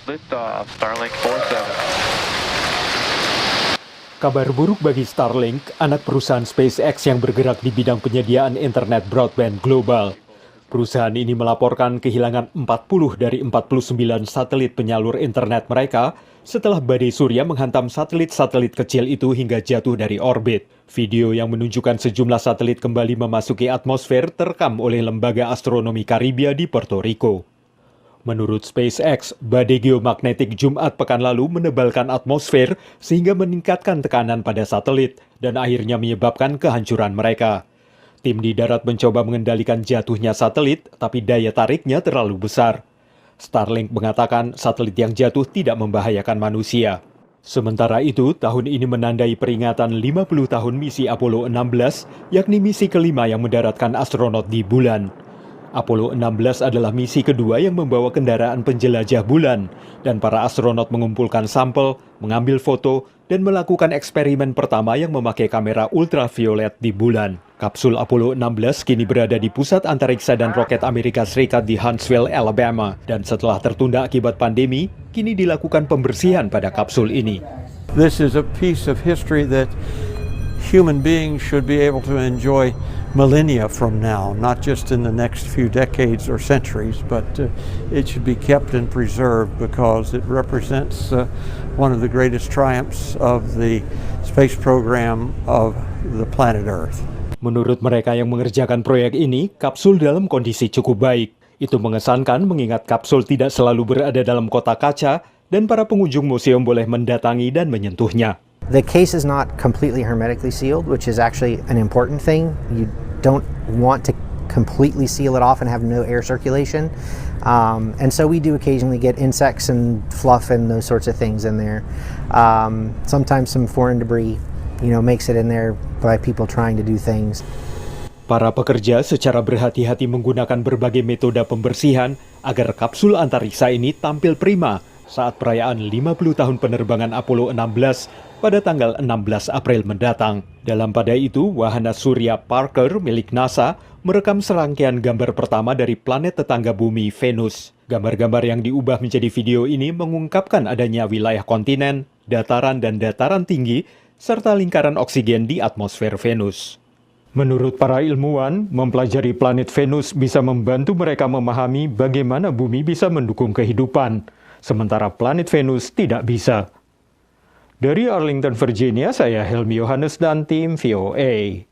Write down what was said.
Liftoff, Starlink 47. Kabar buruk bagi Starlink, anak perusahaan SpaceX yang bergerak di bidang penyediaan internet broadband global. Perusahaan ini melaporkan kehilangan 40 dari 49 satelit penyalur internet mereka setelah badai surya menghantam satelit-satelit kecil itu hingga jatuh dari orbit. Video yang menunjukkan sejumlah satelit kembali memasuki atmosfer terekam oleh Lembaga Astronomi Karibia di Puerto Rico. Menurut SpaceX, badai geomagnetik Jumat pekan lalu menebalkan atmosfer sehingga meningkatkan tekanan pada satelit dan akhirnya menyebabkan kehancuran mereka. Tim di darat mencoba mengendalikan jatuhnya satelit, tapi daya tariknya terlalu besar. Starlink mengatakan satelit yang jatuh tidak membahayakan manusia. Sementara itu, tahun ini menandai peringatan 50 tahun misi Apollo 16, yakni misi kelima yang mendaratkan astronot di bulan. Apollo 16 adalah misi kedua yang membawa kendaraan penjelajah bulan, dan para astronot mengumpulkan sampel, mengambil foto, dan melakukan eksperimen pertama yang memakai kamera ultraviolet di bulan. Kapsul Apollo 16 kini berada di pusat antariksa dan roket Amerika Serikat di Huntsville, Alabama, dan setelah tertunda akibat pandemi, kini dilakukan pembersihan pada kapsul ini. This is a piece of history that human beings should be able to enjoy millennia from now, not just in the next few decades or centuries, but it should be kept and preserved because it represents one of the greatest triumphs of the space program of the planet Earth. Menurut mereka yang mengerjakan proyek ini, kapsul dalam kondisi cukup baik. Itu mengesankan mengingat kapsul tidak selalu berada dalam kotak kaca dan para pengunjung museum boleh mendatangi dan menyentuhnya. The case is not completely hermetically sealed, which is actually an important thing. You don't want to completely seal it off and have no air circulation. And so we do occasionally get insects and fluff and those sorts of things in there. Sometimes some foreign debris, makes it in there by people trying to do things. Para pekerja secara berhati-hati menggunakan berbagai metode pembersihan agar kapsul antariksa ini tampil prima saat perayaan 50 tahun penerbangan Apollo 16 pada tanggal 16 April mendatang. Dalam pada itu, wahana surya Parker milik NASA merekam serangkaian gambar pertama dari planet tetangga bumi, Venus. Gambar-gambar yang diubah menjadi video ini mengungkapkan adanya wilayah kontinen, dataran dan dataran tinggi, serta lingkaran oksigen di atmosfer Venus. Menurut para ilmuwan, mempelajari planet Venus bisa membantu mereka memahami bagaimana bumi bisa mendukung kehidupan, sementara planet Venus tidak bisa. Dari Arlington, Virginia, saya Helmi Yohanes dan tim VOA.